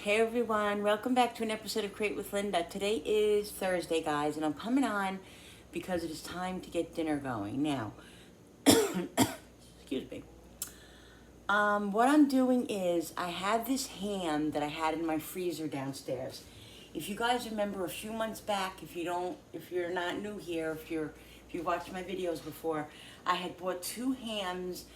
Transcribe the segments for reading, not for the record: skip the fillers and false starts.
Hey everyone, welcome back to an episode of Create with Linda. Today is Thursday, guys, and I'm coming on because it is time to get dinner going. Now, excuse me. What I'm doing is I have this ham that I had in my freezer downstairs. If you guys remember a few months back, if you're not new here, if you watched my videos before, I had bought two hams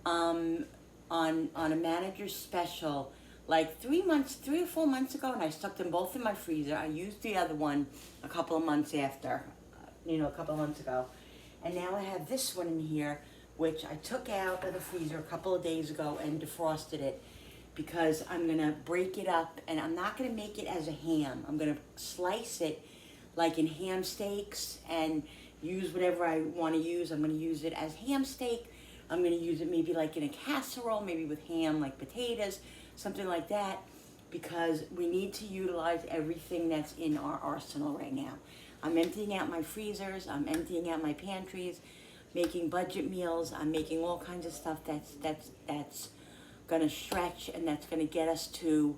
on a manager's special like 3 or 4 months ago, and I stuck them both in my freezer. I used the other one a couple of months after, a couple of months ago. And now I have this one in here, which I took out of the freezer a couple of days ago and defrosted it because I'm gonna break it up, and I'm not gonna make it as a ham. I'm gonna slice it like in ham steaks and use whatever I wanna use. I'm gonna use it as ham steak. I'm gonna use it maybe like in a casserole, maybe with ham, like potatoes, something like that, because we need to utilize everything that's in our arsenal right now. I'm emptying out my freezers, I'm emptying out my pantries, making budget meals, I'm making all kinds of stuff that's gonna stretch and that's gonna get us to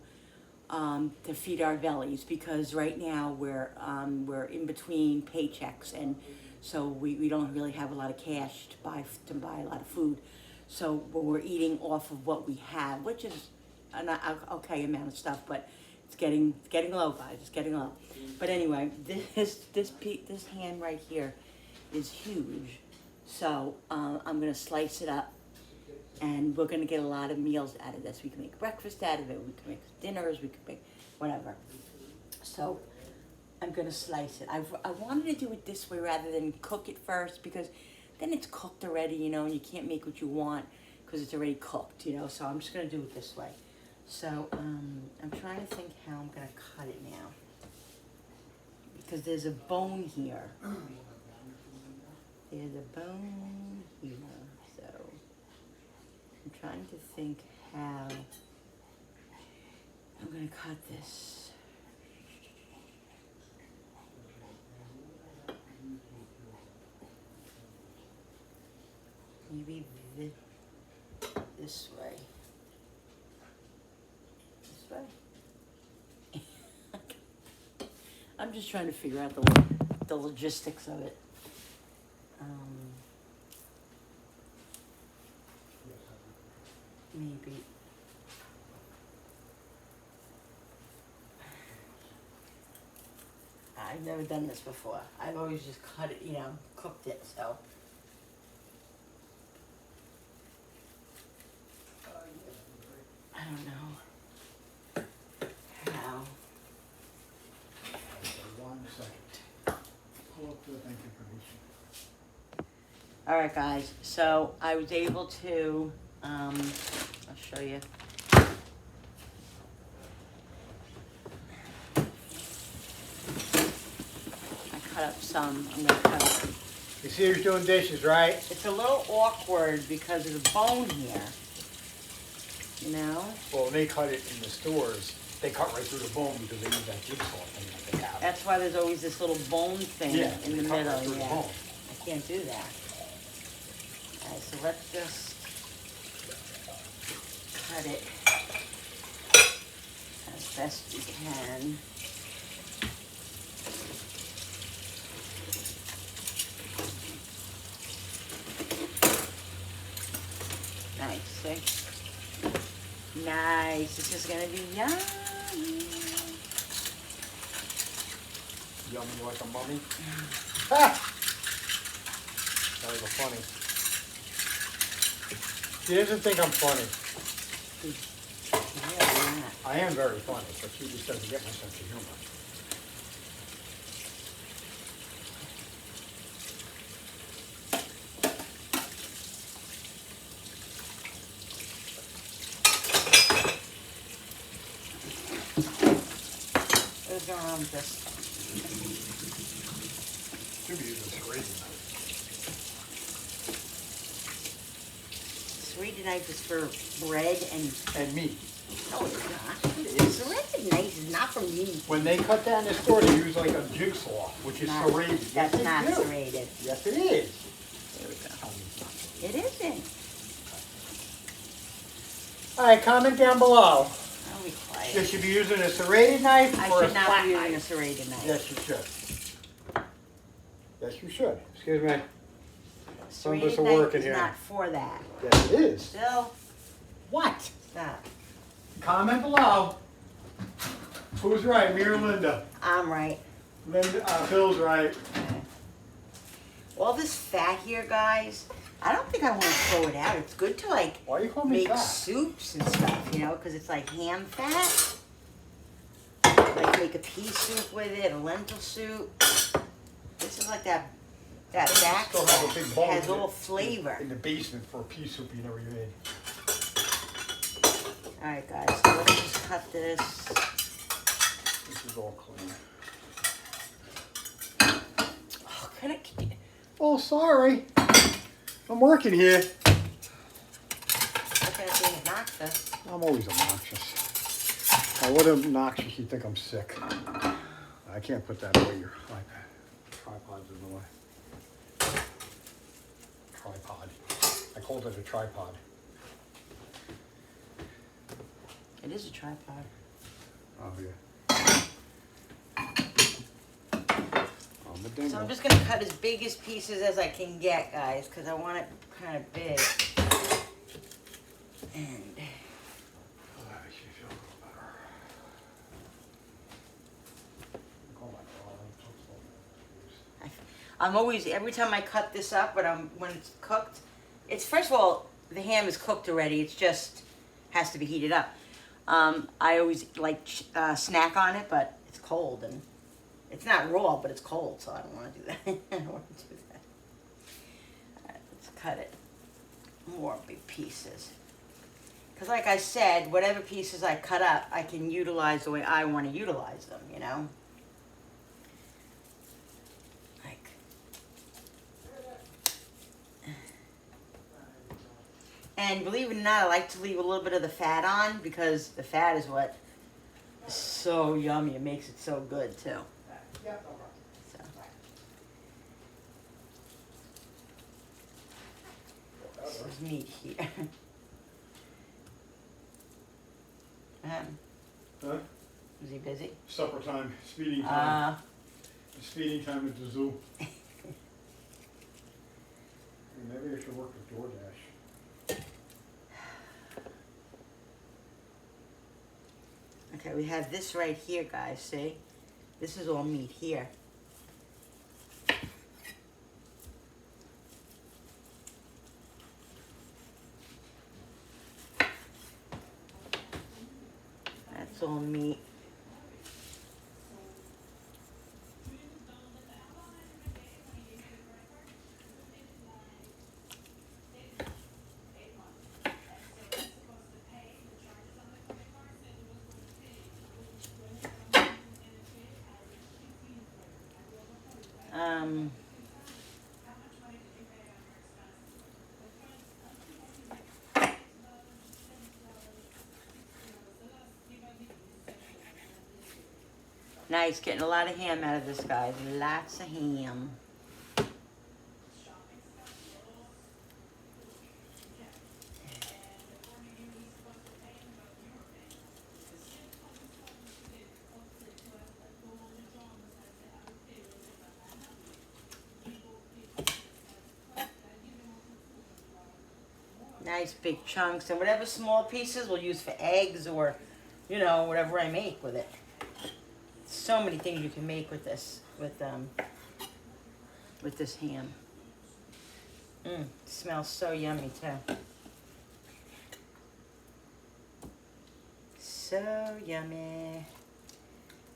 feed our bellies, because right now we're in between paychecks, and so we don't really have a lot of cash to buy a lot of food. So we're eating off of what we have, which is an okay amount of stuff, but it's getting low, guys. It's getting low. But anyway, this ham right here is huge. So I'm gonna slice it up, and we're gonna get a lot of meals out of this. We can make breakfast out of it. We can make dinners. We can make whatever. So I'm gonna slice it. I wanted to do it this way rather than cook it first, because then it's cooked already, and you can't make what you want because it's already cooked, So I'm just gonna do it this way. So I'm trying to think how I'm gonna cut it now, because there's a bone here. There's a bone here, so I'm trying to think how I'm gonna cut this. Maybe this way. This way. I'm just trying to figure out the logistics of it. Maybe. I've never done this before. I've always just cut it, cooked it, so. I don't know how. 1 second. Pull up the thank you information. All right, guys. So I was able to, I'll show you. I cut up some. I'm gonna cut up. You see who's doing dishes, right? It's a little awkward because of the bone here. Well, when they cut it in the stores, they cut right through the bone because they use that jigsaw thing that they have. That's why there's always this little bone thing in the cut middle. right through the bone. I can't do that. All right, so let's just cut it as best we can. Nice, see? Nice. This is gonna be yummy. Yummy like a mummy. Ha! That was funny. She doesn't think I'm funny. Yeah. I am very funny, but she just doesn't get my sense of humor. What's going on with this? Should be using a serrated knife. Serrated knife is for bread And meat. no, it's not. Serrated knife is not for meat. When they cut that in the store, they use like a jigsaw, which is Not- serrated. That's Yes, not they do. serrated. Yes, it is. There we go. It isn't. All right, comment down below. I'll be quiet. You should be using a serrated knife I or a should not flat be using a knife. serrated knife. Yes, you should. Yes, you should. Excuse me. Some of us Serrated are knife working is here. not for that. Yes, it is. Still, What? stop. Comment below. Who's right, me or Linda? I'm right. Bill's right. All this fat here, guys, I don't think I want to throw it out. It's good to like Why you call me make fat? soups and stuff, you know, because it's like ham fat. Like make a pea soup with it, a lentil soup. This is like that back Still have a big fat. bowl Has in all it- flavor. in the basement for a pea soup you never made. All right, guys, so let's just cut this. This is all clean. Oh, can I keep it? Oh, sorry. I'm working here. Look at it being obnoxious. I'm always obnoxious. Now, what obnoxious you think I'm sick? I can't put that away. Your iPad. Tripod's in the way. Tripod. I called it a tripod. It is a tripod. Oh, yeah. I'm a dingo. So I'm just gonna cut as big as pieces as I can get, guys, because I want it kind of big. And Oh, that makes me feel a little better. Oh my God, I'm so I'm always, every time I cut this up, when it's cooked, it's, first of all, the ham is cooked already. It's just has to be heated up. I always like snack on it, but it's cold and it's not raw, but it's cold, so I don't want to do that. I don't want to do that. All right, let's cut it more big pieces. Because like I said, whatever pieces I cut up, I can utilize the way I want to utilize them, you know? Like, and believe it or not, I like to leave a little bit of the fat on because the fat is what is so yummy. It makes it so good too. So. This is meat here. Huh? Is he busy? Supper time, speeding time. Speeding time at the zoo. Maybe I should work with DoorDash. Okay, we have this right here, guys, see? This is all meat here. That's all meat. Um, nice, getting a lot of ham out of this, guys. Lots of ham. Nice big chunks, and whatever small pieces we'll use for eggs or, you know, whatever I make with it. So many things you can make with this, with this ham. Smells so yummy too. So yummy.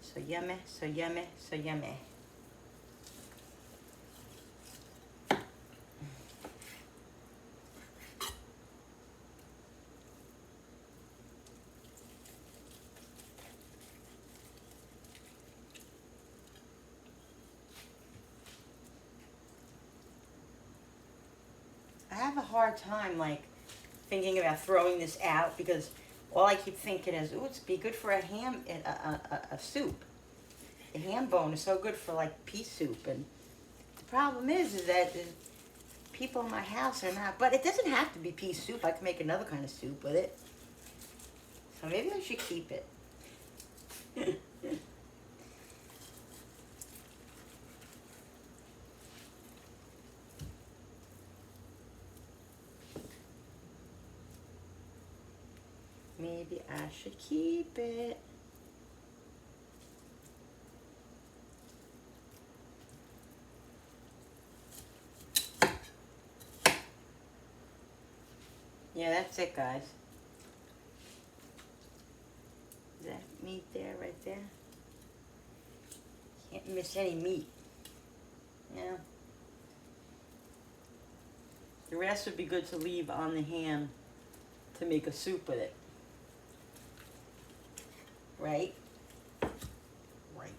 So yummy, so yummy, so yummy. I have a hard time, like, thinking about throwing this out because all I keep thinking is, ooh, it'd be good for a ham, a soup. The ham bone is so good for, like, pea soup. And the problem is that the people in my house are not, but it doesn't have to be pea soup. I can make another kind of soup with it. So maybe I should keep it. Maybe I should keep it. Yeah, that's it, guys. Is that meat there, right there? Can't miss any meat. Yeah. The rest would be good to leave on the ham to make a soup with it. Right? Right.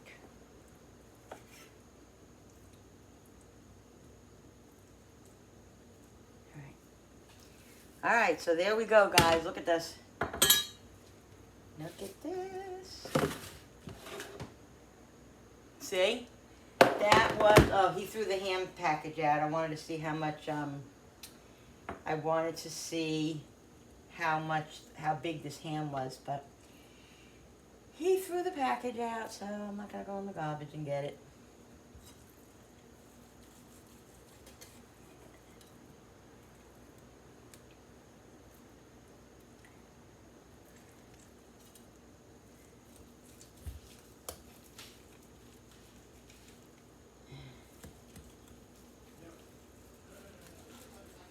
All right, so there we go, guys. Look at this. Look at this. See? That was, oh, he threw the ham package out. I wanted to see how much, I wanted to see how big this ham was, but he threw the package out, so I'm not going to go in the garbage and get it.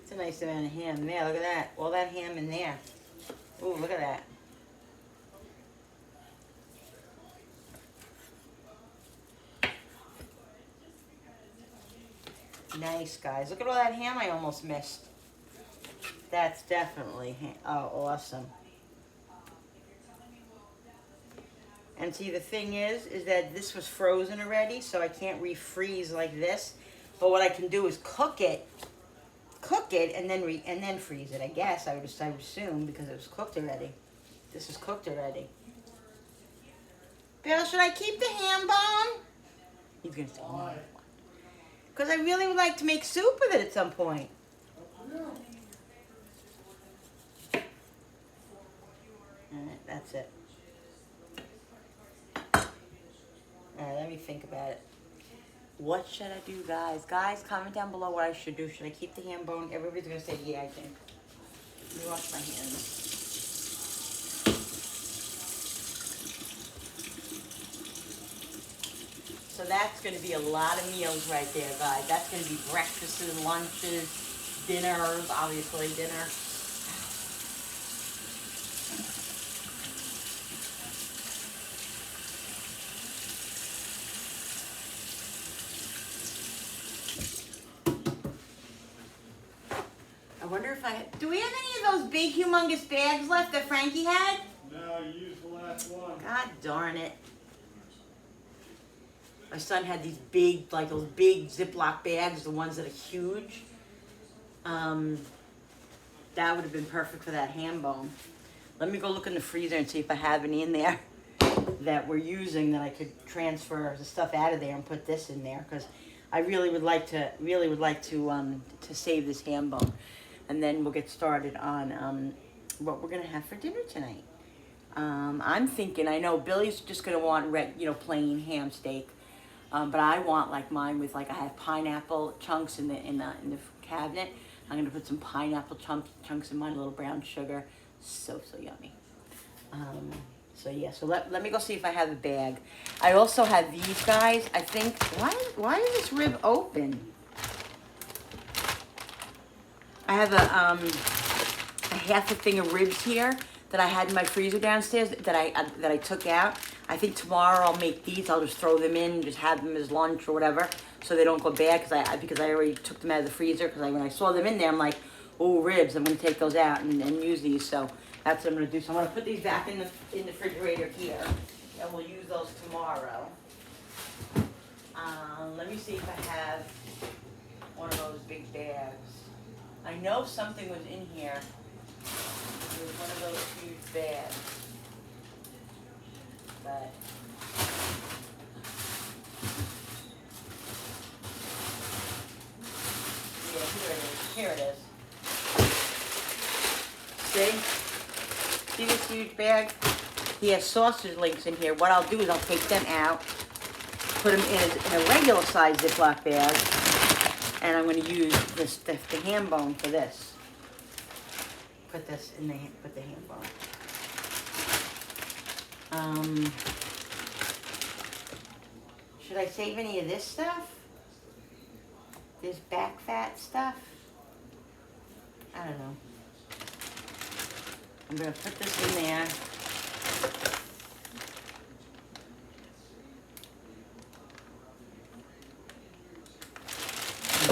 It's a nice amount of ham there. Look at that. All that ham in there. Ooh, look at that. Nice, guys. Look at all that ham I almost missed. That's definitely ham. Oh, awesome. And see, the thing is that this was frozen already, so I can't refreeze like this. But what I can do is cook it, and then freeze it. I guess I would assume, because it was cooked already. This is cooked already. Bill, should I keep the ham bone? He's gonna say no. Because I really would like to make soup with it at some point. Alright, that's it. Alright, let me think about it. What should I do, guys? Guys, comment down below what I should do. Should I keep the ham bone? Everybody's going to say, yeah, I think. Let me wash my hands. So that's going to be a lot of meals right there, guys. That's going to be breakfasts, lunches, dinners, obviously dinner. I wonder if do we have any of those big humongous bags left that Frankie had? No, you used the last one. God darn it. My son had these big, like those big Ziploc bags, the ones that are huge. That would have been perfect for that ham bone. Let me go look in the freezer and see if I have any in there that we're using that I could transfer the stuff out of there and put this in there, because I really would like to save this ham bone. And then we'll get started on what we're gonna have for dinner tonight. I'm thinking, I know Billy's just gonna want plain ham steak, but I want like mine with, like, I have pineapple chunks in the cabinet. I'm gonna put some pineapple chunks in mine, a little brown sugar, so yummy. So yeah, so let me go see if I have a bag. I also have these guys. I think why is this rib open? I have a half a thing of ribs here that I had in my freezer downstairs that I took out. I think tomorrow I'll make these. I'll just throw them in, just have them as lunch or whatever, so they don't go bad. Because I already took them out of the freezer. Because when I saw them in there, I'm like, oh, ribs. I'm gonna take those out and use these. So that's what I'm gonna do. So I'm gonna put these back in the refrigerator here, and we'll use those tomorrow. Let me see if I have one of those big bags. I know something was in here. It was one of those huge bags. But yeah, here it is. See? See this huge bag? he has sausage links in here. What I'll do is I'll take them out, put them in a regular size Ziploc bag, and I'm going to use the ham bone for this. Put this in the ham bone. Should I save any of this stuff? This back fat stuff? I don't know. I'm going to put this in there.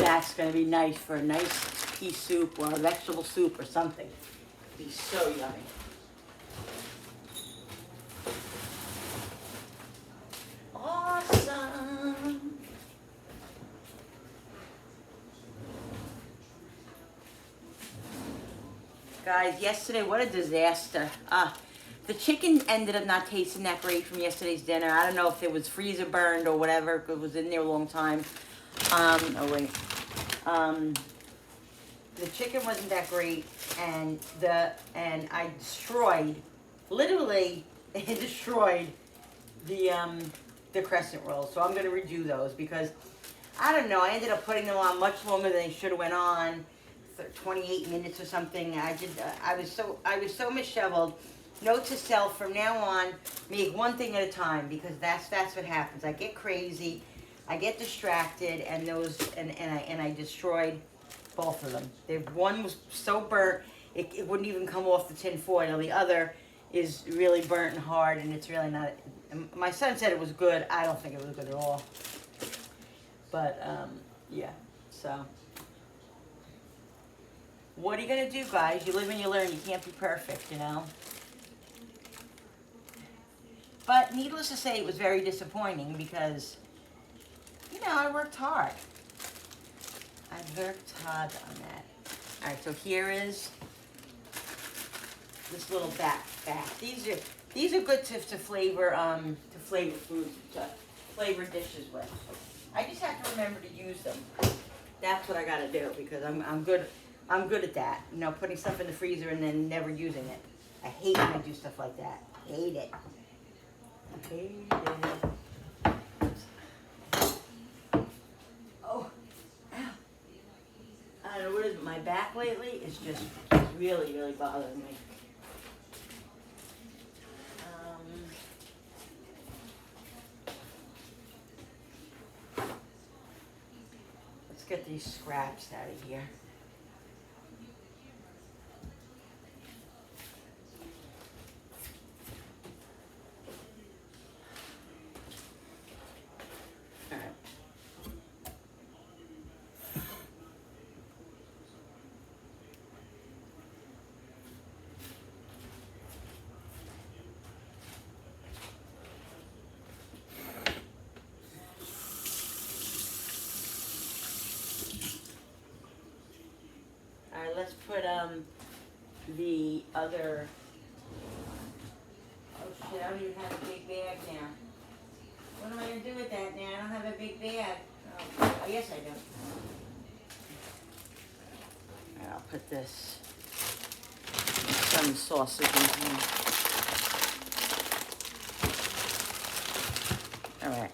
That's going to be nice for a nice pea soup or a vegetable soup or something. It'd be so yummy. Awesome. Guys, yesterday, what a disaster. The chicken ended up not tasting that great from yesterday's dinner. I don't know if it was freezer burned or whatever. It was in there a long time. Oh wait. The chicken wasn't that great, and I destroyed, literally destroyed the crescent rolls. So I'm gonna redo those because I don't know. I ended up putting them on much longer than they should have went on. 28 minutes or something. I was so misheveled. Note to self: from now on, make one thing at a time, because that's what happens. I get crazy, I get distracted, and I destroyed both of them. One was so burnt it wouldn't even come off the tin foil. The other is really burnt and hard, and it's really not. My son said it was good. I don't think it was good at all. But yeah. So. What are you going to do, guys? You live and you learn. You can't be perfect, you know. But needless to say, it was very disappointing because, you know, I worked hard. I worked hard on that. All right, so here is this little back fat. These are good to flavor food, to flavor dishes with. I just have to remember to use them. That's what I got to do because I'm good. I'm good at that, you know, putting stuff in the freezer and then never using it. I hate when I do stuff like that. Hate it. Hate it. Oh, ow. I don't know what it is, but my back lately is just really, really bothering me. Let's get these scraps out of here. Let's put the other. Oh shit! I don't even have a big bag now. What am I gonna do with that now? I don't have a big bag. Oh, yes I do. All right, I'll put this some sausage in here. All right.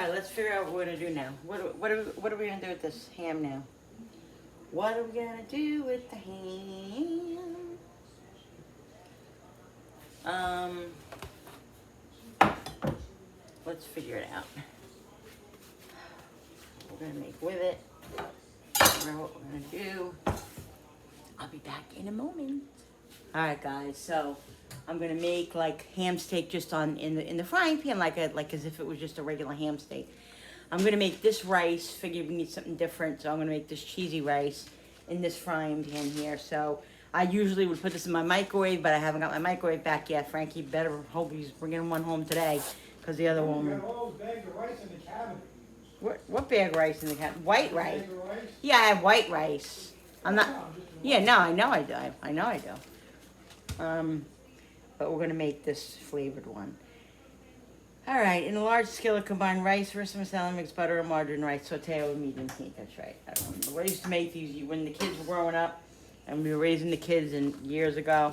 Let's figure out what we're gonna do now. What are we gonna do with this ham now? What are we gonna do with the ham? Let's figure it out. What we're gonna make with it. Figure out what we're gonna do. I'll be back in a moment. All right, guys. So I'm gonna make like ham steak just in the frying pan, like as if it was just a regular ham steak. I'm gonna make this rice. Figured we need something different, so I'm gonna make this cheesy rice in this frying pan here. So I usually would put this in my microwave, but I haven't got my microwave back yet. Frankie better hope he's bringing one home today, because the other one. You have all those bags of rice in the cabinet. What bag of rice in the cabinet? White rice. Bag of rice? Yeah, I have white rice. I'm not. Yeah, no, I know I do. I know I do. but we're gonna make this flavored one. All right, in a large skillet, combine rice, vermicelli, mix butter and margarine, rice, saute over medium heat. That's right. I remember. When I used to make these when the kids were growing up, and we were raising the kids, and years ago,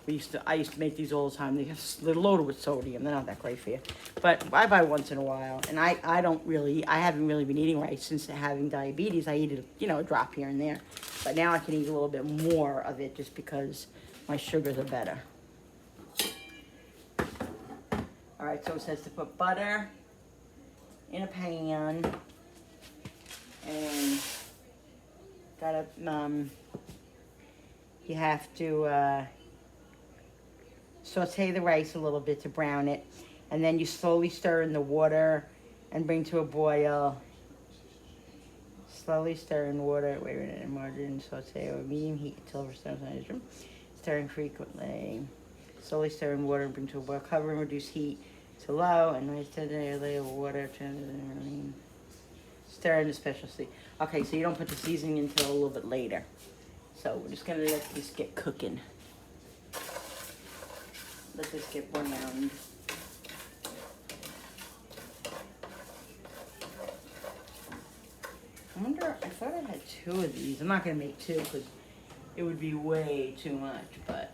I used to make these all the time. They're loaded with sodium. They're not that great for you, but I buy once in a while. And I haven't really been eating rice since having diabetes. I eat it, a drop here and there, but now I can eat a little bit more of it just because my sugars are better. All right, so it says to put butter in a pan, and you have to saute the rice a little bit to brown it, and then you slowly stir in the water and bring to a boil. Slowly stir in water, wait a minute, and margarine, saute over medium heat until stirring frequently. Slowly stir in water and bring to a boil. Cover and reduce heat to low, and rice tender layer of water. Stir in the special seasoning. Okay, so you don't put the seasoning until a little bit later. So we're just gonna let this get cooking. Let this get browned. I wonder, I thought I had 2 of these. I'm not gonna make 2 because it would be way too much, but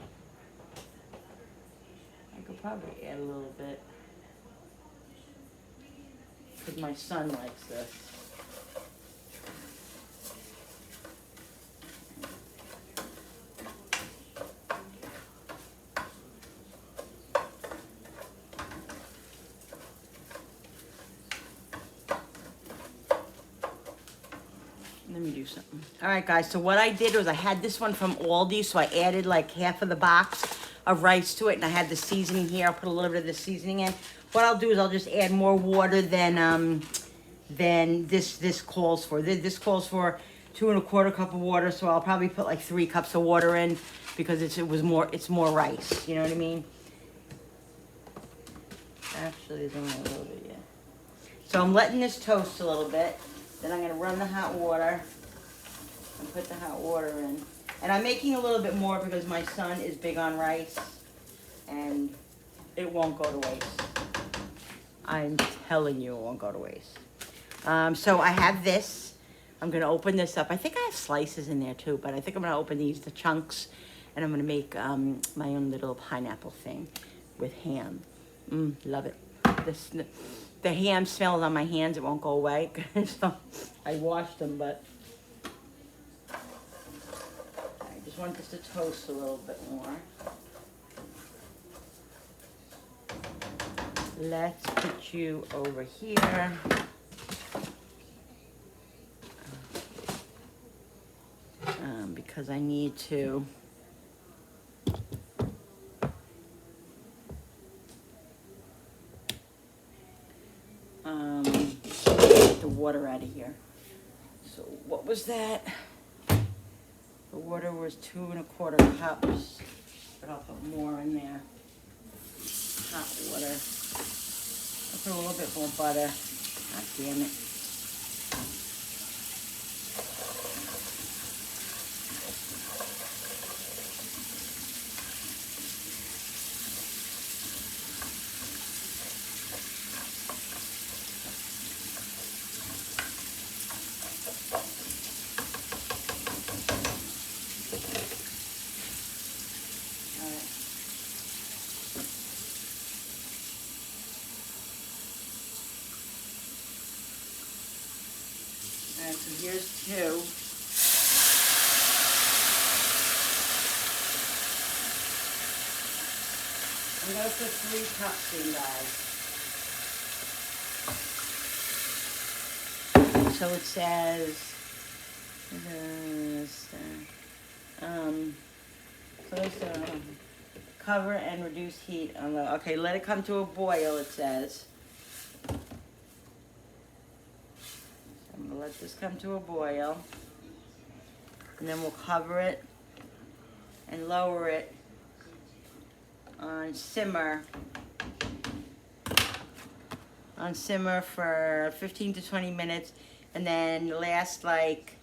I could probably add a little bit. Because my son likes this. Let me do something. All right, guys, so what I did was I had this one from Aldi, so I added like half of the box of rice to it, and I had the seasoning here. I'll put a little bit of the seasoning in. What I'll do is I'll just add more water than this calls for. This calls for 2 1/4 cup of water, so I'll probably put like 3 cups of water in because it's more rice. You know what I mean? Actually, there's only a little bit, yeah. So I'm letting this toast a little bit. Then I'm gonna run the hot water and put the hot water in. And I'm making a little bit more because my son is big on rice and it won't go to waste. I'm telling you, it won't go to waste. So I have this. I'm gonna open this up. I think I have slices in there too, but I think I'm gonna open these, the chunks, and I'm gonna make my own little pineapple thing with ham. Love it. The ham smells on my hands. It won't go away. So I washed them, but I just want this to toast a little bit more. Let's put you over here. Because I need to get the water out of here. So what was that? The water was 2 1/4 cups, but I'll put more in there. Hot water. I'll put a little bit more butter. God damn it. Alright, so here's 2. I'm going to put 3 cups in, guys. So it says, cover and reduce heat on low. Okay, let it come to a boil, it says. I'm going to let this come to a boil, and then we'll cover it and lower it on simmer for 15 to 20 minutes, and then the last like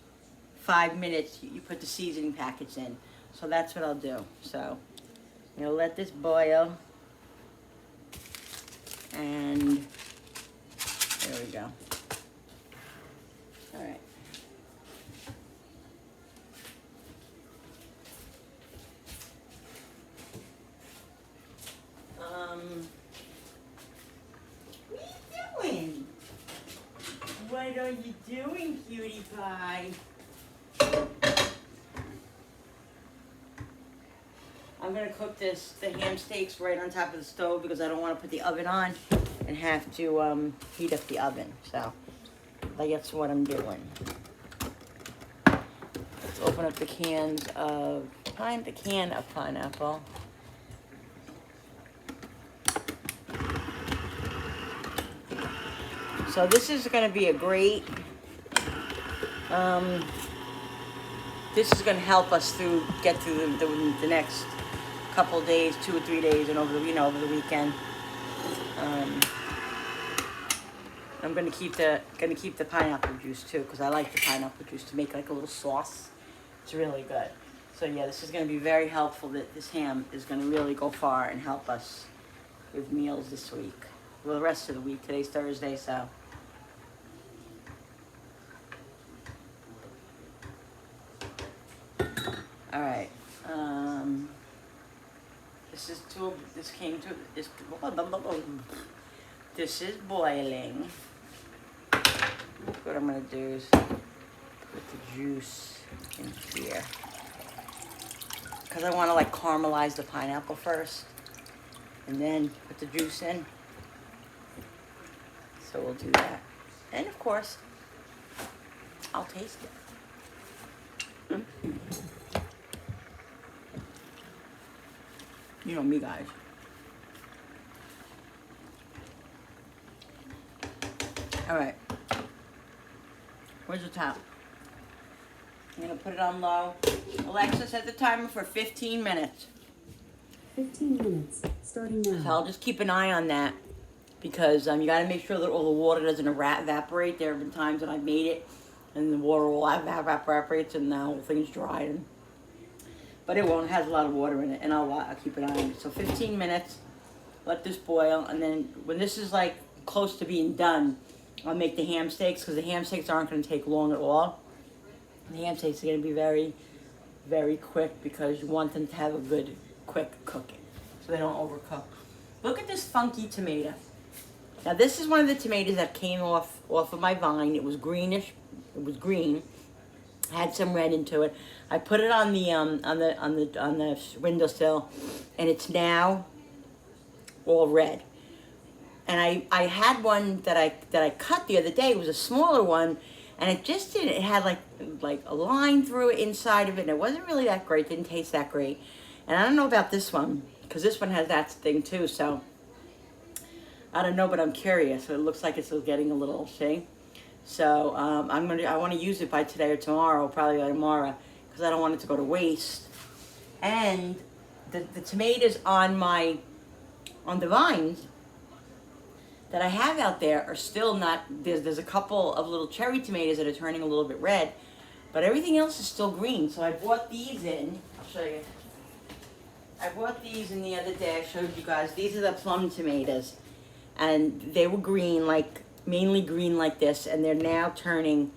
5 minutes you put the seasoning packets in. So that's what I'll do. So You'll let this boil. And there we go. All right. What are you doing? What are you doing, cutie pie? I'm gonna cook the ham steaks right on top of the stove because I don't want to put the oven on and have to heat up the oven. So that's what I'm doing. Let's open up the can of pineapple. So this is gonna be a great. This is gonna help us get through the next couple of days, 2 or 3 days, and over the weekend. I'm gonna keep the pineapple juice too, because I like the pineapple juice to make like a little sauce. It's really good. So yeah, this is gonna be very helpful. That this ham is gonna really go far and help us with meals this week. Well, the rest of the week. Today's Thursday, so. All right. This is boiling. What I'm gonna do is put the juice in here, because I want to like caramelize the pineapple first, and then put the juice in. So we'll do that, and of course, I'll taste it. You know me, guys. All right. Where's the top? I'm gonna put it on low. Alexa, set the timer for 15 minutes. 15 minutes, starting now. So I'll just keep an eye on that, because you gotta make sure that all the water doesn't evaporate. There have been times when I've made it and the water all evaporates and the whole thing's dried. But it won't. It has a lot of water in it, and I'll keep an eye on it. So 15 minutes, let this boil, and then when this is like close to being done, I'll make the ham steaks, because the ham steaks aren't going to take long at all. The ham steaks are going to be very, very quick, because you want them to have a good, quick cooking, so they don't overcook. Look at this funky tomato. Now this is one of the tomatoes that came off of my vine. It was greenish. It was green. Had some red into it. I put it on the windowsill, and it's now all red. And I had one that I cut the other day. It was a smaller one, and it just didn't. It had like a line through it inside of it, and it wasn't really that great. Didn't taste that great. And I don't know about this one, because this one has that thing too. So I don't know, but I'm curious. So it looks like it's getting a little shade. So I want to use it by today or tomorrow, probably by tomorrow, because I don't want it to go to waste. And the tomatoes on the vines that I have out there are still not. There's a couple of little cherry tomatoes that are turning a little bit red, but everything else is still green. So I bought these in. I'll show you. I bought these in the other day. I showed you guys. These are the plum tomatoes, and they were green, mainly green like this, and they're now starting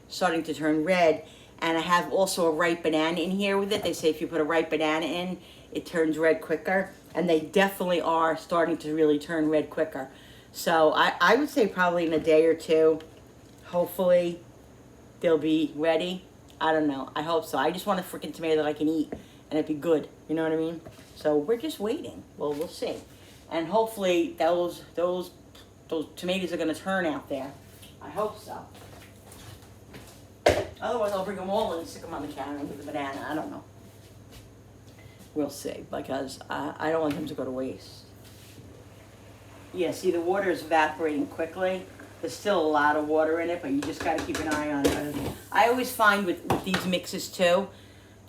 to turn red. And I have also a ripe banana in here with it. They say if you put a ripe banana in, it turns red quicker, and they definitely are starting to really turn red quicker. So I would say probably in a day or two, hopefully they'll be ready. I don't know. I hope so. I just want a freaking tomato that I can eat, and it'd be good. You know what I mean? So we're just waiting. Well, we'll see. And hopefully those tomatoes are going to turn out there. I hope so. Otherwise, I'll bring them all in and stick them on the counter with the banana. I don't know. We'll see, because I don't want them to go to waste. Yeah, see, the water is evaporating quickly. There's still a lot of water in it, but you just got to keep an eye on it. I always find with these mixes, too,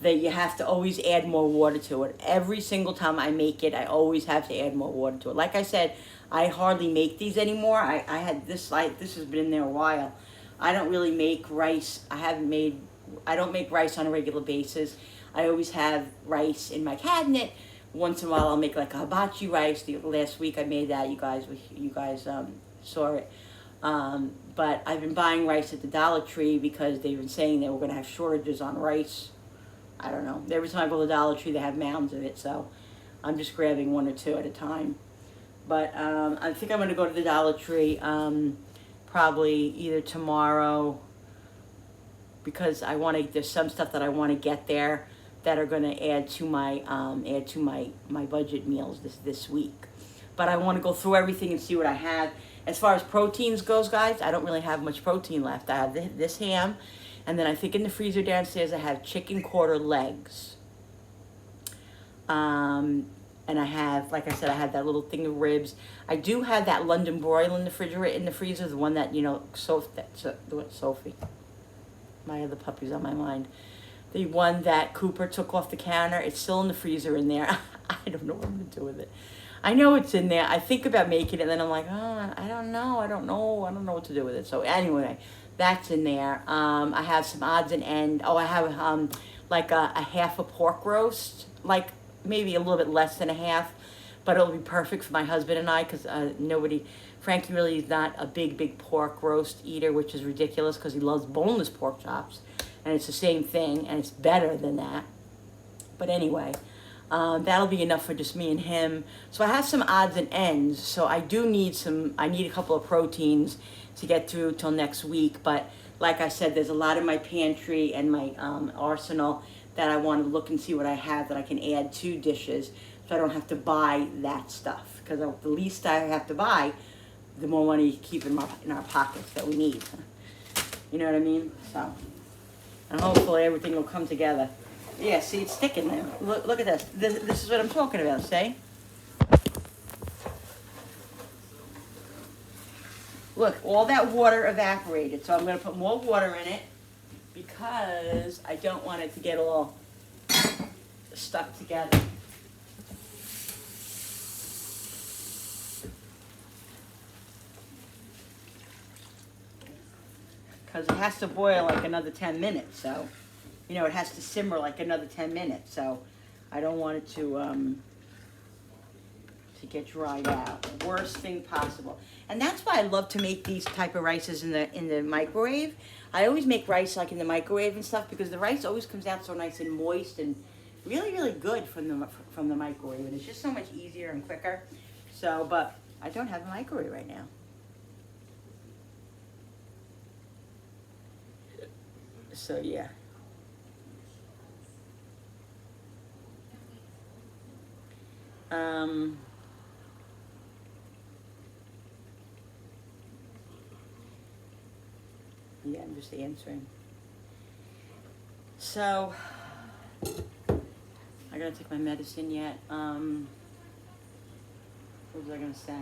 that you have to always add more water to it. Every single time I make it, I always have to add more water to it. Like I said, I hardly make these anymore. I had this, this has been in there a while. I don't really make rice. I don't make rice on a regular basis. I always have rice in my cabinet, once in a while I'll make like a hibachi rice. The last week I made that. You guys saw it. But I've been buying rice at the Dollar Tree because they've been saying they were going to have shortages on rice. I don't know. Every time I go to the Dollar Tree, they have mounds of it, so I'm just grabbing one or two at a time. But I think I'm going to go to the Dollar Tree probably either tomorrow, because there's some stuff that I want to get there that are going to add to my budget meals this week. But I want to go through everything and see what I have. As far as proteins goes, guys, I don't really have much protein left. I have this ham, and then I think in the freezer downstairs I have chicken quarter legs. And I have, like I said, I have that little thing of ribs. I do have that London broil in the freezer, the one that, Sophie. My other puppy's on my mind. The one that Cooper took off the counter, it's still in the freezer in there. I don't know what I'm going to do with it. I know it's in there. I think about making it, and then I'm like, oh, I don't know what to do with it. So anyway, that's in there. I have some odds and ends. Oh, I have like a half a pork roast, like maybe a little bit less than a half, but it'll be perfect for my husband and I, because Frankie really is not a big pork roast eater, which is ridiculous because he loves boneless pork chops, and it's the same thing, and it's better than that. But anyway, that'll be enough for just me and him. So I have some odds and ends. So I need a couple of proteins to get through till next week. But like I said, there's a lot in my pantry and my arsenal that I want to look and see what I have that I can add to dishes, so I don't have to buy that stuff. Because the least I have to buy, the more money you keep in our pockets that we need. You know what I mean? So, and hopefully everything will come together. Yeah, see, it's sticking there. Look at this. This is what I'm talking about, see? Look, all that water evaporated, so I'm going to put more water in it because I don't want it to get all stuck together. Because it has to boil like another 10 minutes, so, it has to simmer like another 10 minutes, so I don't want it to get dried out. Worst thing possible. And that's why I love to make these type of rices in the microwave. I always make rice like in the microwave and stuff because the rice always comes out so nice and moist and really good from the microwave, and it's just so much easier and quicker. So, but I don't have a microwave right now. So yeah. Yeah, I'm just answering. So, I gotta take my medicine yet. What was I gonna say?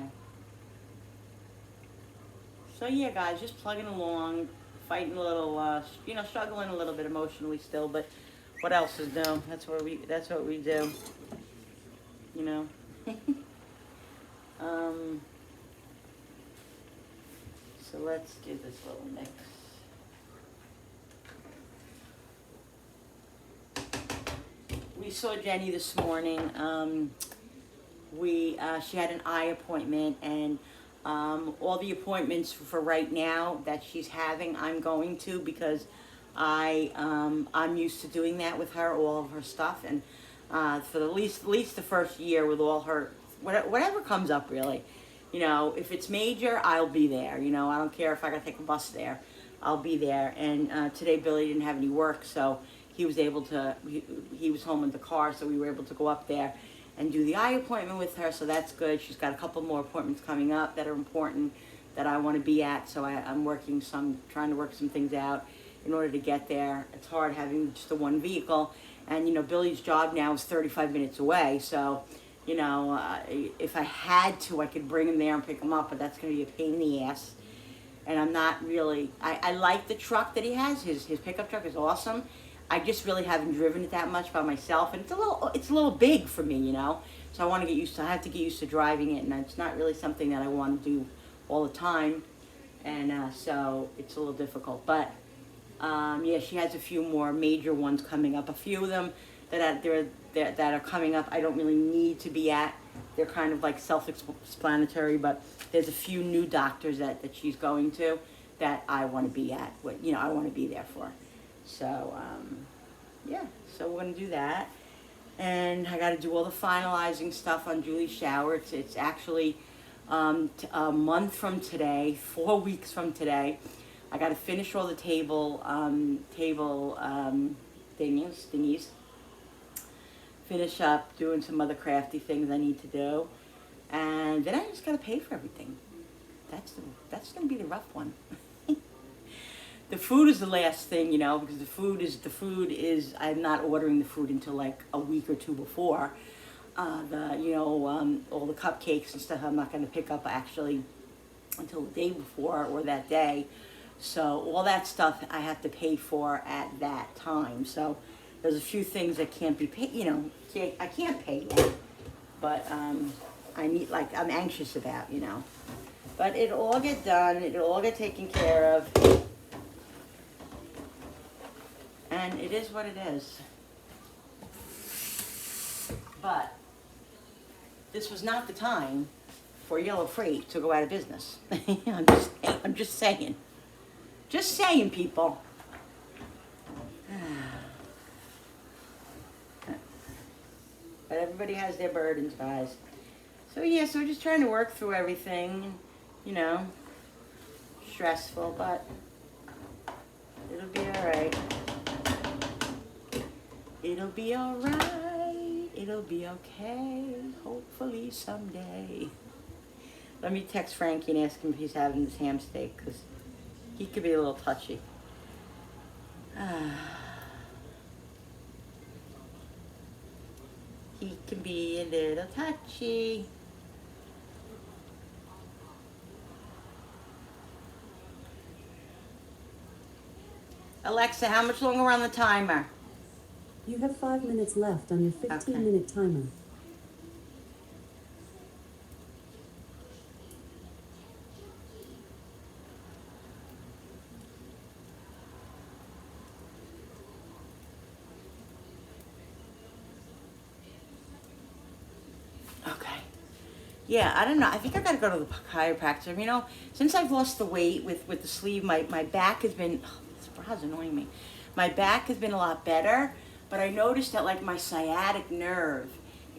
So yeah, guys, just plugging along, fighting a little, struggling a little bit emotionally still, but what else is new? That's what we do. So let's do this little mix. We saw Jenny this morning. She had an eye appointment, and all the appointments for right now that she's having, I'm going to, because I'm used to doing that with her, all of her stuff, and for at least the first year with all her whatever comes up, really. If it's major, I'll be there. I don't care if I gotta take a bus there. I'll be there. And today Billy didn't have any work, so he was able to. He was home in the car, so we were able to go up there and do the eye appointment with her. So that's good. She's got a couple more appointments coming up that are important that I want to be at. So I'm trying to work some things out in order to get there. It's hard having just the one vehicle, and Billy's job now is 35 minutes away. So. If I had to, I could bring him there and pick him up, but that's going to be a pain in the ass. And I'm not really, I like the truck that he has. His pickup truck is awesome. I just really haven't driven it that much by myself, and it's a little big for me, So I have to get used to driving it, and it's not really something that I want to do all the time. And so it's a little difficult. But yeah, she has a few more major ones coming up. A few of them that are coming up. I don't really need to be at. They're kind of like self-explanatory, but there's a few new doctors that she's going to that I want to be at. I want to be there for. So, yeah, so we're going to do that. And I got to do all the finalizing stuff on Julie's shower. It's actually a month from today, 4 weeks from today. I got to finish all the table thingies. Finish up doing some other crafty things I need to do. And then I just got to pay for everything. That's going to be the rough one. The food is the last thing, because the food is I'm not ordering the food until like a week or two before. All the cupcakes and stuff I'm not going to pick up actually until the day before or that day. So all that stuff I have to pay for at that time. So there's a few things that can't be paid, I can't pay yet. But I'm anxious about, But it'll all get done, it'll all get taken care of. And it is what it is. But this was not the time for Yellow Freight to go out of business. I'm just saying. Just saying, people. But everybody has their burdens, guys. So yeah, so we're just trying to work through everything, stressful, but it'll be all right. It'll be all right. It'll be okay. Hopefully someday. Let me text Frankie and ask him if he's having this ham steak, because he could be a little touchy. He can be a little touchy. Alexa, how much longer we're on the timer? You have 5 minutes left on your 15-minute timer. Yeah, I don't know. I think I gotta go to the chiropractor. Since I've lost the weight with the sleeve, my back has been, this bra's annoying me. My back has been a lot better, but I noticed that like my sciatic nerve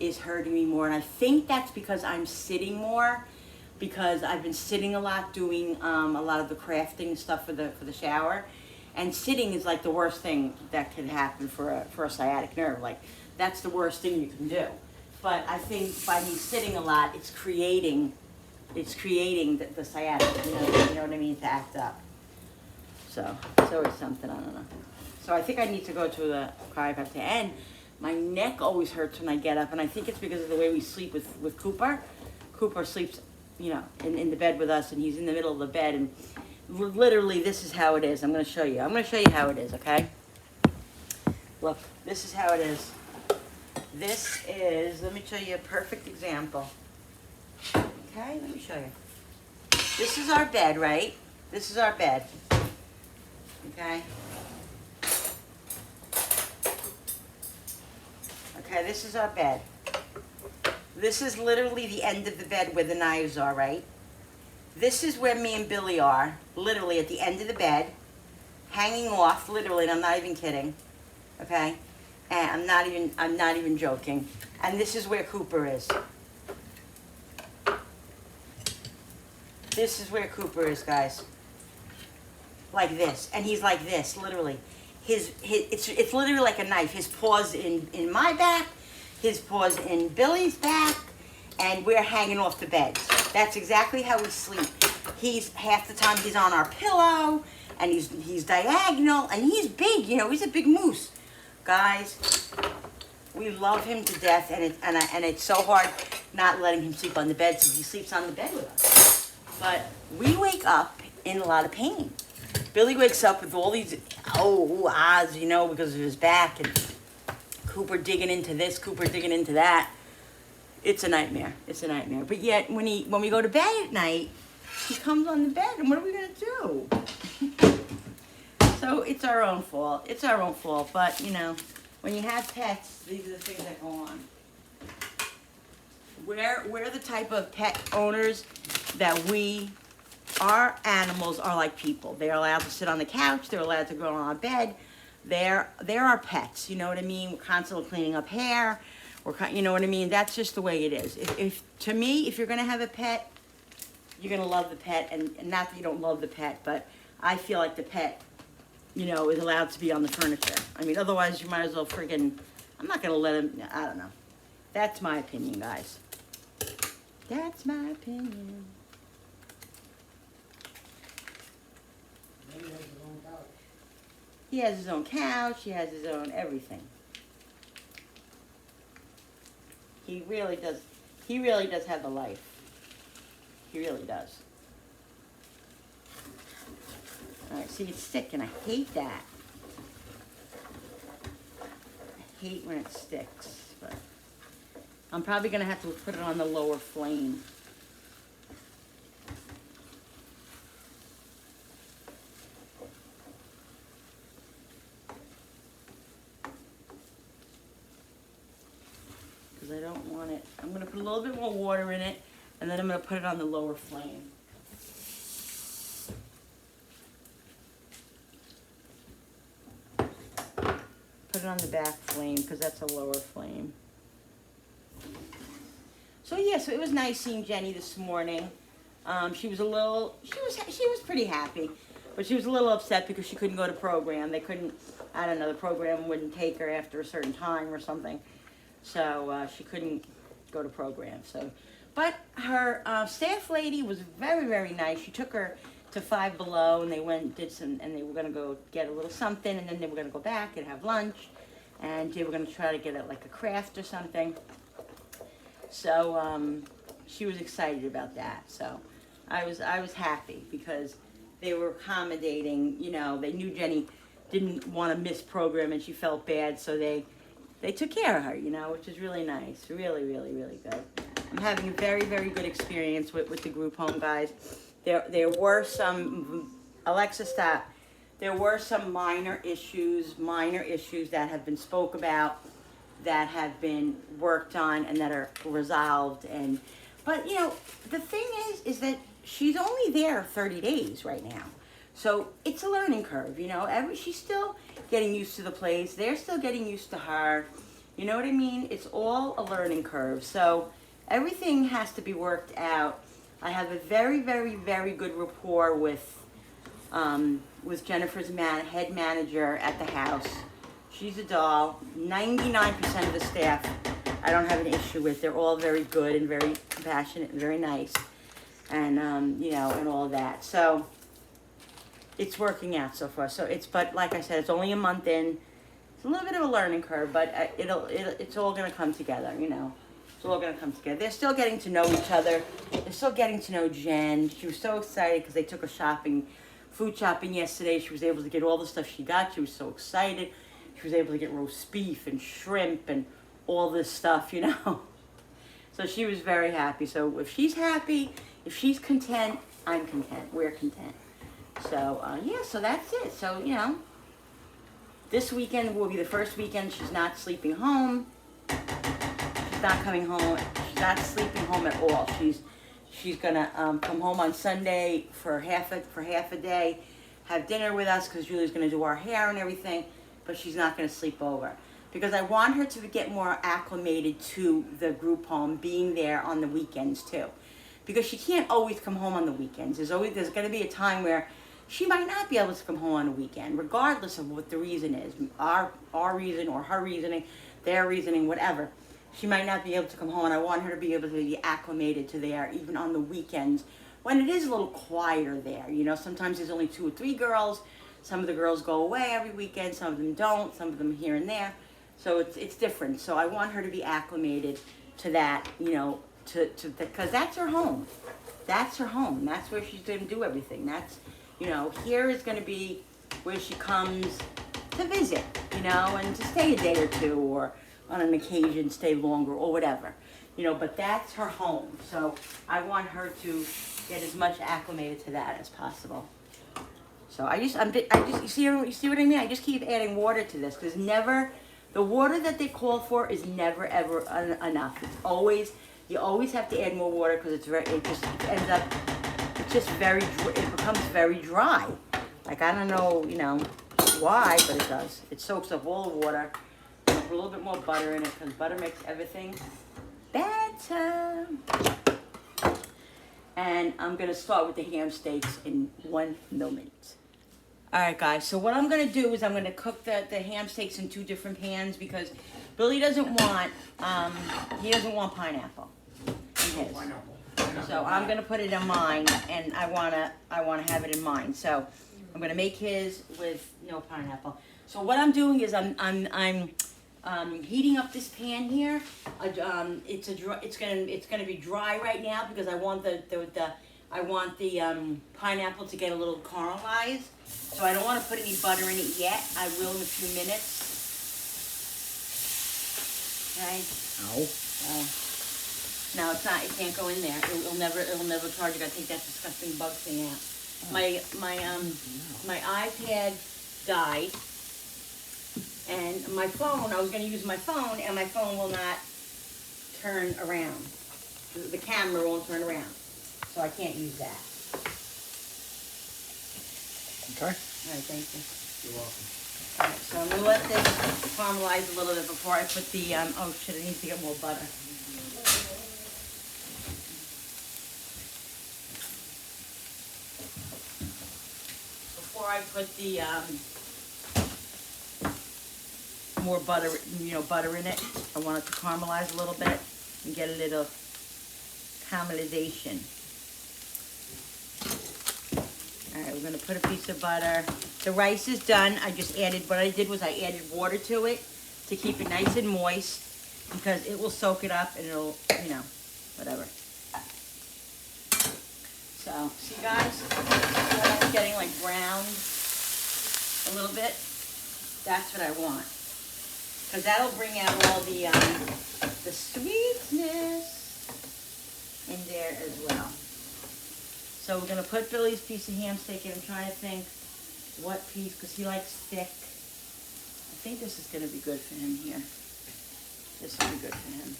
is hurting me more. And I think that's because I'm sitting more, because I've been sitting a lot doing a lot of the crafting stuff for the shower. And sitting is like the worst thing that could happen for a sciatic nerve. Like, that's the worst thing you can do. But I think by me sitting a lot, it's creating the sciatic, you know what I mean, to act up. So it's always something, I don't know. So I think I need to go to the chiropractor. And my neck always hurts when I get up, and I think it's because of the way we sleep with Cooper. Cooper sleeps, in the bed with us, and he's in the middle of the bed, and literally this is how it is. I'm going to show you. I'm going to show you how it is, okay? Look, this is how it is. This is, let me show you a perfect example. Okay, let me show you. This is our bed, right? This is our bed. Okay? Okay, this is our bed. This is literally the end of the bed where the knives are, right? This is where me and Billy are, literally at the end of the bed, hanging off, literally, and I'm not even kidding. Okay? And I'm not even joking. And this is where Cooper is. This is where Cooper is, guys. Like this. And he's like this, literally. It's literally like a knife. His paw's in my back, his paw's in Billy's back, and we're hanging off the bed. That's exactly how we sleep. Half the time he's on our pillow, and he's diagonal, and he's big, he's a big moose. Guys, we love him to death, and it's so hard not letting him sleep on the bed, so he sleeps on the bed with us. But we wake up in a lot of pain. Billy wakes up with all these ahs, because of his back, and Cooper digging into this, Cooper digging into that. It's a nightmare. It's a nightmare. But yet, when we go to bed at night, he comes on the bed, and what are we gonna do? So it's our own fault. It's our own fault, but when you have pets, these are the things that go on. We're the type of pet owners that our animals are like people. They're allowed to sit on the couch. They're allowed to go on our bed. They're our pets. You know what I mean? We're constantly cleaning up hair. You know what I mean? That's just the way it is. If to me, if you're gonna have a pet, you're gonna love the pet, and not that you don't love the pet, but I feel like the pet, you know, is allowed to be on the furniture. I mean, otherwise you might as well friggin', I'm not gonna let him, I don't know. That's my opinion, guys. That's my opinion. He has his own couch, he has his own everything. He really does have the life. He really does. Alright, see, it's sticking. I hate that. I hate when it sticks, but I'm probably gonna have to put it on the lower flame. Because I don't want it. I'm gonna put a little bit more water in it, and then I'm gonna put it on the lower flame. Put it on the back flame because that's a lower flame. So yeah, so it was nice seeing Jenny this morning. She was pretty happy, but she was a little upset because she couldn't go to program. They couldn't, I don't know, the program wouldn't take her after a certain time or something. So she couldn't go to program. So, but her staff lady was very, very nice. She took her to Five Below, and they went, and they were gonna go get a little something, and then they were gonna go back and have lunch, and they were gonna try to get like a craft or something. So she was excited about that. So I was happy because they were accommodating. You know, they knew Jenny didn't want to miss program, and she felt bad, so they took care of her. You know, which is really nice. Really, really, really good. I'm having a very, very good experience with the group home, guys. There were some, Alexa, stop. There were some minor issues that have been spoke about, that have been worked on, and that are resolved. But you know, the thing is that she's only there 30 days right now, so it's a learning curve. You know, she's still getting used to the place. They're still getting used to her. You know what I mean? It's all a learning curve. So everything has to be worked out. I have a very, very, very good rapport with Jennifer's head manager at the house. She's a doll. 99% of the staff I don't have an issue with. They're all very good and very compassionate and very nice, and you know, and all of that. So it's working out so far. But like I said, it's only a month in. It's a little bit of a learning curve, but it's all gonna come together. You know. It's all going to come together. They're still getting to know each other. They're still getting to know Jen. She was so excited because they took her food shopping yesterday. She was able to get all the stuff she got. She was so excited. She was able to get roast beef and shrimp and all this stuff, you know. So she was very happy. So if she's happy, if she's content, I'm content. We're content. So, yeah, so that's it. So, you know, this weekend will be the first weekend she's not sleeping home. Not coming home. She's not sleeping home at all. She's gonna come home on Sunday for half a day, have dinner with us because Julie's gonna do our hair and everything, but she's not gonna sleep over because I want her to get more acclimated to the group home, being there on the weekends too, because she can't always come home on the weekends. There's gonna be a time where she might not be able to come home on a weekend, regardless of what the reason is, our reason or her reasoning, their reasoning, whatever. She might not be able to come home, and I want her to be able to be acclimated to there, even on the weekends, when it is a little quieter there. You know, sometimes there's only 2 or 3 girls. Some of the girls go away every weekend, some of them don't, some of them here and there. So it's different. So I want her to be acclimated to that, you know, because that's her home. That's her home. That's where she's going to do everything. That's, you know, here is going to be where she comes to visit, you know, and to stay a day or two, or on an occasion stay longer or whatever, you know, but that's her home. So I want her to get as much acclimated to that as possible. So you see what I mean? I just keep adding water to this because never The water that they call for is never ever enough. It's always, you always have to add more water because it's very, it ends up, it's just very, it becomes very dry. Like, I don't know, you know, why, but it does. It soaks up all the water. Put a little bit more butter in it because butter makes everything better. And I'm gonna start with the ham steaks in 1 minute. All right, guys, so what I'm gonna do is I'm gonna cook the ham steaks in 2 different pans because Billy doesn't want, he doesn't want pineapple in his. So I'm gonna put it in mine, and I wanna have it in mine. So I'm gonna make his with no pineapple. So what I'm doing is I'm heating up this pan here. It's gonna be dry right now because I want the pineapple to get a little caramelized. So I don't want to put any butter in it yet. I will in a few minutes. Okay. Ow. No, it's not. It can't go in there. It'll never charge. You gotta take that disgusting bug thing out. My iPad died, and my phone. I was gonna use my phone, and my phone will not turn around. The camera won't turn around, so I can't use that. Okay. All right, thank you. You're welcome. All right, so I'm gonna let this caramelize a little bit before I put the, oh shit, I need to get more butter. Before I put the, more butter, butter in it, I want it to caramelize a little bit and get a little caramelization. All right, we're gonna put a piece of butter. The rice is done. What I did was I added water to it to keep it nice and moist because it will soak it up and it'll, whatever. So, see guys, it's getting like browned a little bit. That's what I want. Because that'll bring out all the sweetness in there as well. So we're gonna put Billy's piece of ham steak in. I'm trying to think what piece, because he likes thick. I think this is gonna be good for him here. This will be good for him.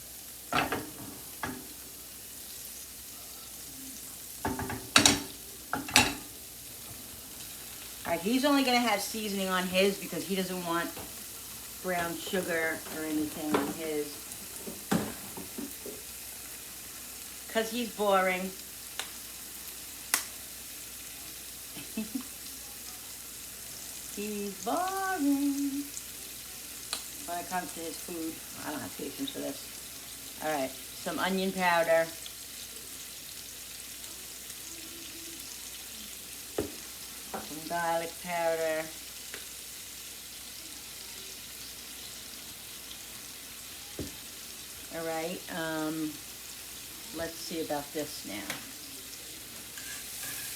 All right, he's only gonna have seasoning on his because he doesn't want brown sugar or anything on his. Because he's boring. He's boring. When it comes to his food, I don't have patience for this. All right, some onion powder. Some garlic powder. All right, let's see about this now.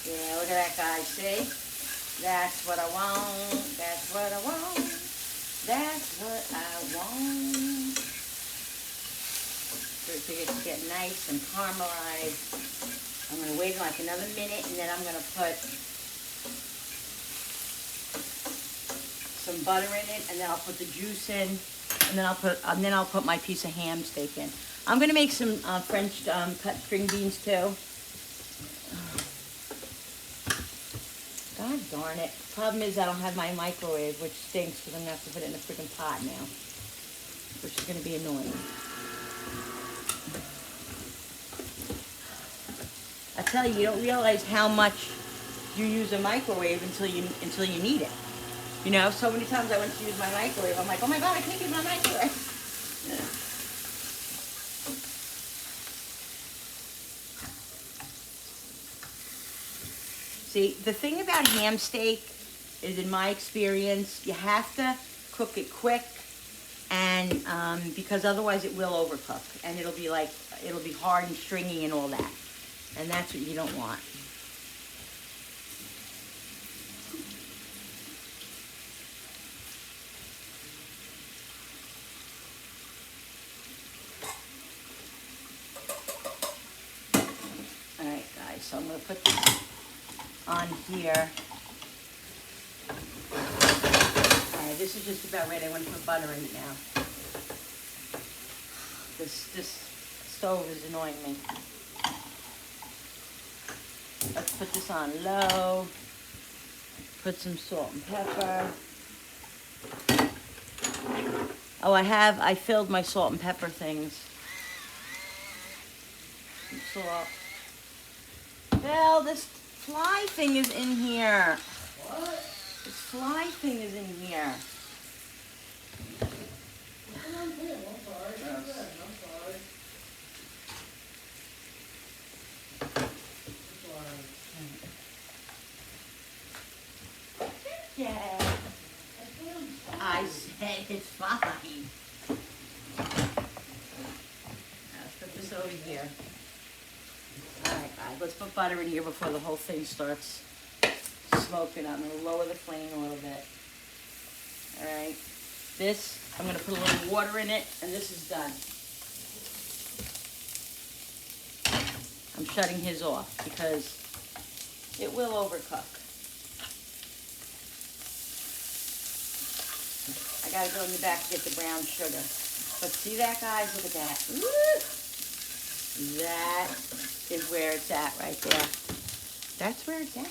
Yeah, look at that, guys, see? That's what I want, that's what I want, that's what I want. So it's get nice and caramelized. I'm gonna wait like another minute and then I'm gonna put some butter in it and then I'll put the juice in and then I'll put my piece of ham steak in. I'm gonna make some French cut string beans too. God darn it. Problem is I don't have my microwave, which stinks because I'm going to have to put it in a freaking pot now. Which is going to be annoying. I tell you, you don't realize how much you use a microwave until you need it. You know, so many times I went to use my microwave, I'm like, oh my God, I can't use my microwave. See, the thing about ham steak is, in my experience, you have to cook it quick, and because otherwise it will overcook, and it'll be hard and stringy and all that, and that's what you don't want. All right, guys, so I'm gonna put this on here. All Alright, this is just about ready. I want to put butter in it now. This stove is annoying me. Let's put this on low. Put some salt and pepper. Oh, I filled my salt and pepper things. Some salt. Well, this fly thing is in here. What? This fly thing is in here. I'm sorry. I'm sorry. Yeah. I said it's fine. Let's put this over here. Alright guys, let's put butter in here before the whole thing starts smoking. I'm going to lower the flame a little bit. Alright. This, I'm going to put a little water in it, and this is done. I'm shutting his off because it will overcook. I gotta go in the back to get the brown sugar. But see that, guys? Look at that. Woo! That is where it's at right there. That's where it's at.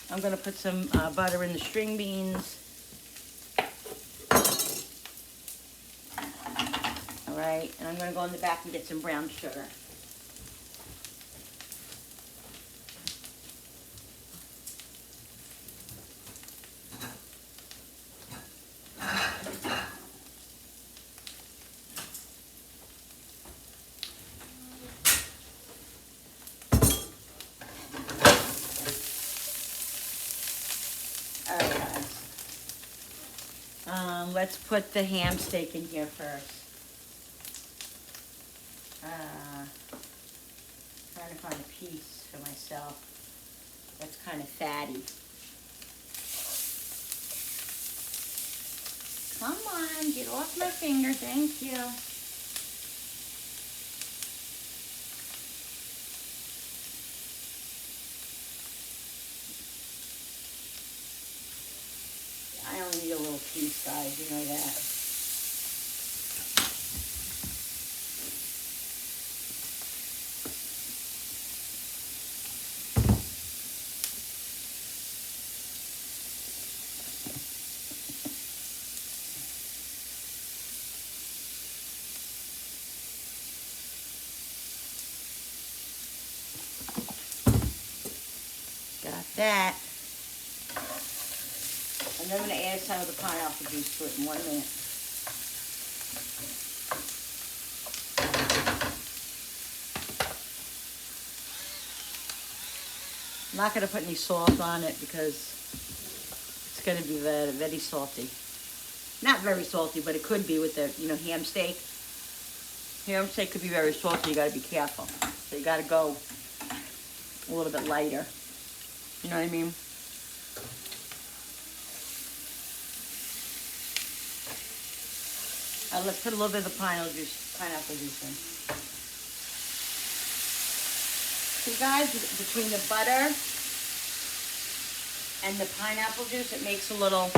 I'm gonna put some butter in the string beans. All right, and I'm gonna go in the back and get some brown sugar. All right, guys. Let's put the ham steak in here first. Trying to find a piece for myself that's kind of fatty. Come on, get off my finger, thank you. I only need a little piece, guys, you know that. Got that. And then I'm going to add some of the pineapple juice to it in 1 minute. I'm not going to put any salt on it because it's going to be very, very salty. Not very salty, but it could be with the, ham steak. Ham steak could be very salty. You got to be careful. So you got to go a little bit lighter. You know what I mean? Let's put a little bit of the pineapple juice in. See, guys, between the butter and the pineapple juice, it makes a little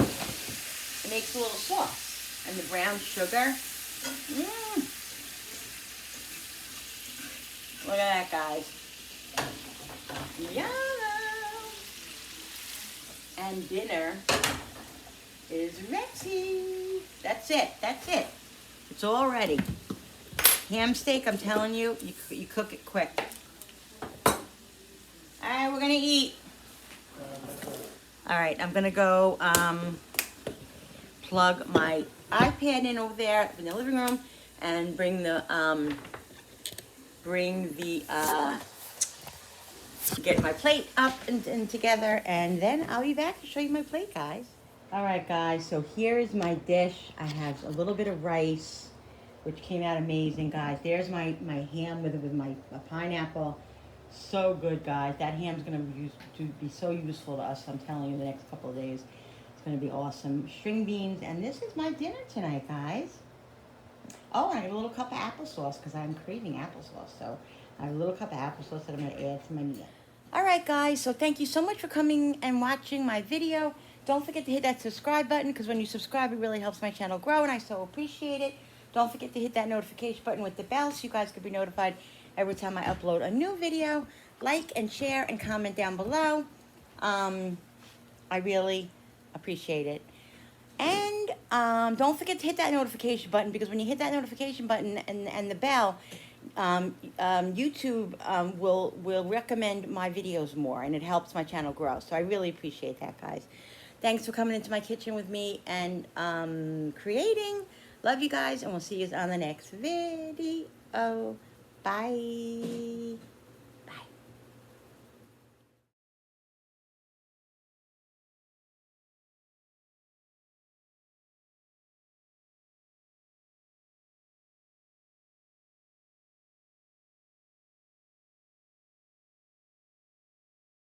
sauce. And the brown sugar. Look at that, guys. Yum! And dinner is ready. That's it. That's it. It's all ready. Ham steak, I'm telling you, you cook it quick. All right, we're gonna eat. All right, I'm gonna go plug my iPad in over there in the living room and bring the get my plate up and together, and then I'll be back to show you my plate, guys. All right, guys, so here is my dish. I have a little bit of rice, which came out amazing, guys. There's my ham with my pineapple. So good, guys. That ham's gonna be so useful to us, I'm telling you, the next couple of days. It's gonna be awesome. String beans, and this is my dinner tonight, guys. Oh, and I got a little cup of applesauce because I'm craving applesauce. So I have a little cup of applesauce that I'm going to add to my meal. Alright guys, so thank you so much for coming and watching my video. Don't forget to hit that subscribe button, because when you subscribe it really helps my channel grow and I so appreciate it. Don't forget to hit that notification button with the bell so you guys can be notified every time I upload a new video. Like and share and comment down below. I really appreciate it. And don't forget to hit that notification button, because when you hit that notification button and the bell, YouTube will recommend my videos more, and it helps my channel grow. So I really appreciate that, guys. Thanks for coming into my kitchen with me and creating. Love you guys, and we'll see you on the next video. Bye.